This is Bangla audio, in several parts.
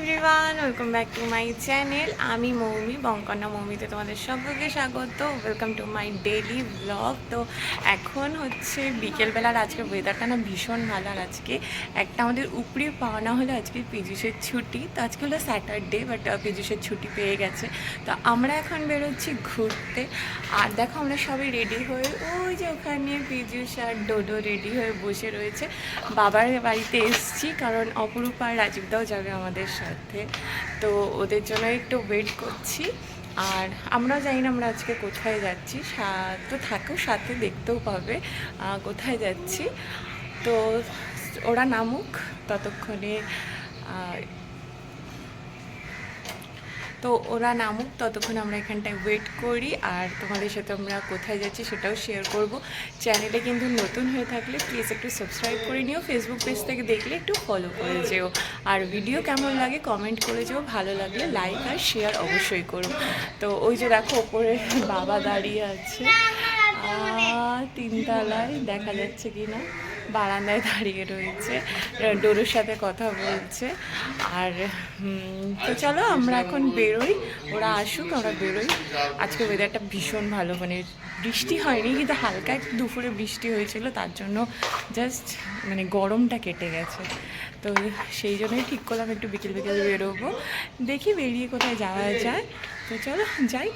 Everyone, welcome back to my channel. আমি মৌমি, বঙ্কন্যা মৌমিতে তোমাদের সকলকে স্বাগত। Welcome to my daily blog. তো এখন হচ্ছে বিকেলবেলার, আজকে ওয়েদারটা না ভীষণ ভালো। আর আজকে একটা আমাদের উপরি পাওনা হলো, আজকে পীযূষের ছুটি। তো আজকে হলো স্যাটারডে, বাট পীযূষের ছুটি পেয়ে গেছে। তো আমরা এখন বেরোচ্ছি ঘুরতে। আর দেখো আমরা সবাই রেডি হয়ে, ওই যে ওখানে পীযূষ আর ডোডো রেডি হয়ে বসে রয়েছে। বাবার বাড়িতে এসছি, কারণ অপরূপা আর রাজীবদাও যাবে আমাদের সাথে। তো ওদের জন্য একটু ওয়েট করছি। আর আমরাও জানি না আমরা আজকে কোথায় যাচ্ছি, তো থাকেও সাথে, দেখতেও পাবে কোথায় যাচ্ছি। তো ওরা নামুক ততক্ষণে, ততক্ষণ আমরা এখানটায় ওয়েট করি। আর তোমাদের সাথে আমরা কোথায় যাচ্ছি সেটাও শেয়ার করব। চ্যানেলে কিন্তু নতুন হয়ে থাকলে প্লিজ একটু সাবস্ক্রাইব করে নিও, ফেসবুক পেজ থেকে দেখলে একটু ফলো করে যেও। আর ভিডিও কেমন লাগে কমেন্ট করে যেও, ভালো লাগলে লাইক আর শেয়ার অবশ্যই করো। তো ওই যে দেখো ওপরে বাবা দাঁড়িয়ে আছে, তিনতলায়, দেখা যাচ্ছে কি না, বারান্দায় দাঁড়িয়ে রয়েছে, ডোরোর সাথে কথা বলছে। আর তো চলো আমরা এখন বেরোই, ওরা আসুক, আমরা বেরোই। আজকে ওয়েদারটা ভীষণ ভালো, মানে বৃষ্টি হয়নি, কিন্তু হালকা একটু দুপুরে বৃষ্টি হয়েছিল, তার জন্য জাস্ট মানে গরমটা কেটে গেছে। তো সেই জন্যই ঠিক করলাম একটু বিকেল বিকেল বেরোবো। দেখি বেরিয়ে কোথায় যাওয়া যায়। তো চলো যাই।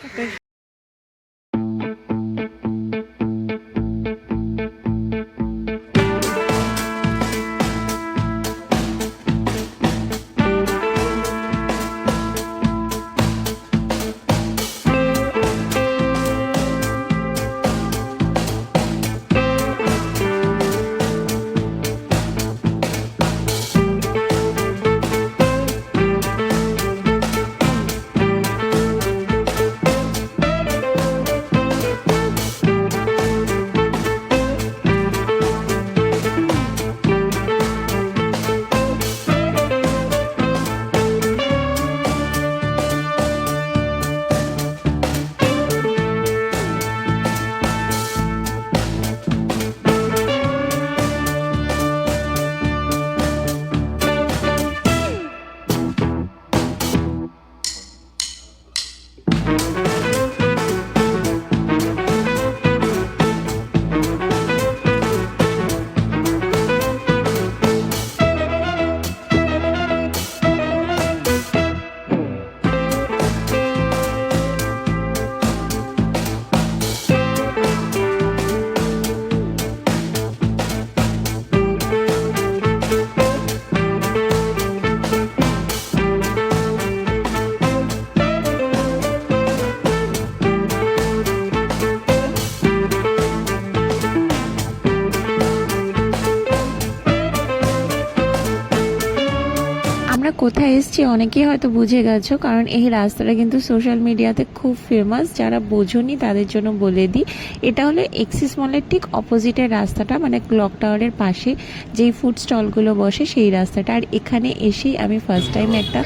আমরা কোথায় এসেছি অনেকেই হয়তো বুঝে গেছো, কারণ এই রাস্তাটা কিন্তু সোশ্যাল মিডিয়াতে খুব ফেমাস। যারা বোঝোনি তাদের জন্য বলে দিই, এটা হলো এক্সিস মলের ঠিক অপোজিটের রাস্তাটা, মানে ক্লক টাওয়ারের পাশে যেই ফুড স্টলগুলো বসে সেই রাস্তাটা। আর এখানে এসেই আমি ফার্স্ট টাইম একটা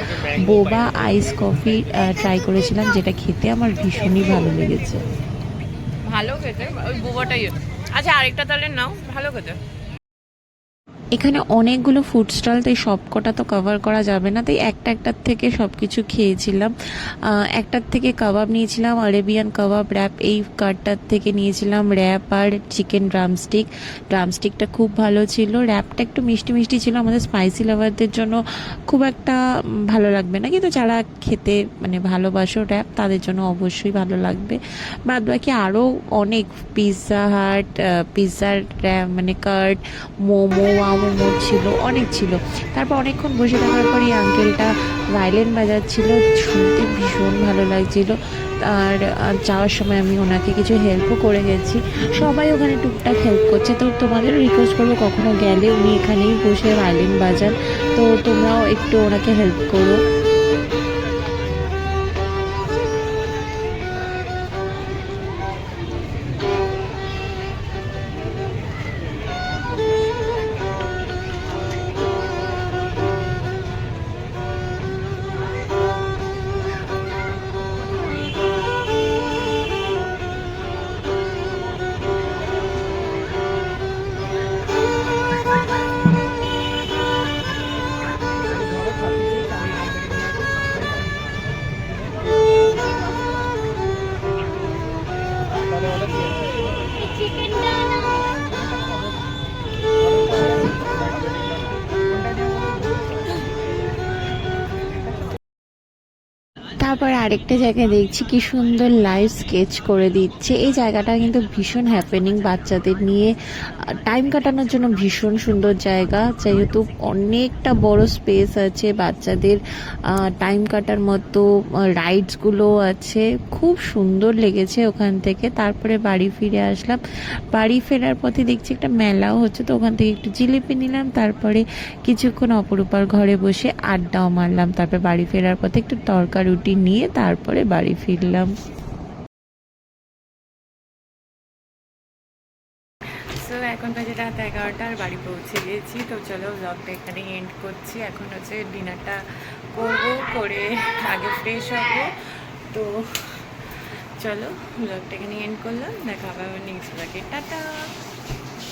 বোবা আইস কফি ট্রাই করেছিলাম, যেটা খেতে আমার ভীষণই ভালো লেগেছে। ভালো খেতে ওই বোবাটাই। আচ্ছা আরেকটা তাহলে নাও, ভালো খেতে। এখানে অনেকগুলো ফুড স্টল, তাই সব কটা তো কভার করা যাবে না, তাই একটার থেকে সব কিছু খেয়েছিলাম। একটার থেকে কাবাব নিয়েছিলাম, আরেবিয়ান কাবাব র্যাপ। এই কার্ডটার থেকে নিয়েছিলাম র্যাপ আর চিকেন ড্রামস্টিকটা খুব ভালো ছিল। র্যাপটা একটু মিষ্টি মিষ্টি ছিল, আমাদের স্পাইসি লাভারদের জন্য খুব একটা ভালো লাগবে না, কিন্তু যারা খেতে মানে ভালোবাসো র্যাপ তাদের জন্য অবশ্যই ভালো লাগবে। বাদ বাকি আরও অনেক পিৎজার র্যাপ মানে কার্ড, মোমো ছিল, অনেক ছিল। তারপর অনেকক্ষণ বসে থাকার পর এই আঙ্কেলটা ভায়োলিন বাজাচ্ছিল, শুনতে ভীষণ ভালো লাগছিল। আর যাওয়ার সময় আমি ওনাকে কিছু হেল্পও করে গেছি। সবাই ওখানে টুকটাক হেল্প করছে। তো তোমাদেরও রিকোয়েস্ট করবো, কখনো গেলে উনি এখানেই বসে ভায়োলিন বাজান, তো তোমরাও একটু ওনাকে হেল্প করো। তারপর আরেকটা জায়গায় দেখছি কি সুন্দর লাইভ স্কেচ করে দিচ্ছে। এই জায়গাটা কিন্তু ভীষণ হ্যাপেনিং, বাচ্চাদের নিয়ে টাইম কাটানোর জন্য ভীষণ সুন্দর জায়গা। যেহেতু অনেকটা বড় স্পেস আছে, বাচ্চাদের টাইম কাটার মতো রাইডসগুলো আছে, খুব সুন্দর লেগেছে ওখান থেকে। তারপরে বাড়ি ফিরে আসলাম। বাড়ি ফেরার পথে দেখছি একটা মেলাও হচ্ছে, তো ওখান থেকে একটু জিলিপি নিলাম। তারপরে কিছুক্ষণ অপরূপার ঘরে বসে আড্ডাও মারলাম। তারপরে বাড়ি ফেরার পথে একটু তরকা রুটি নিয়ে তারপরে বাড়ি ফিরলাম। সো এখন বাজে রাত 11টার, বাড়ি পৌঁছে গিয়েছি। তো চলো ব্লগটা এখানে এন্ড করছি। এখন হচ্ছে ডিনারটা করবো, করে আগে ফ্রেশ হবো। তো চলো ব্লগটা এখানে এন্ড করলাম, দেখা হবে নেক্সট ব্লগে। টাটা।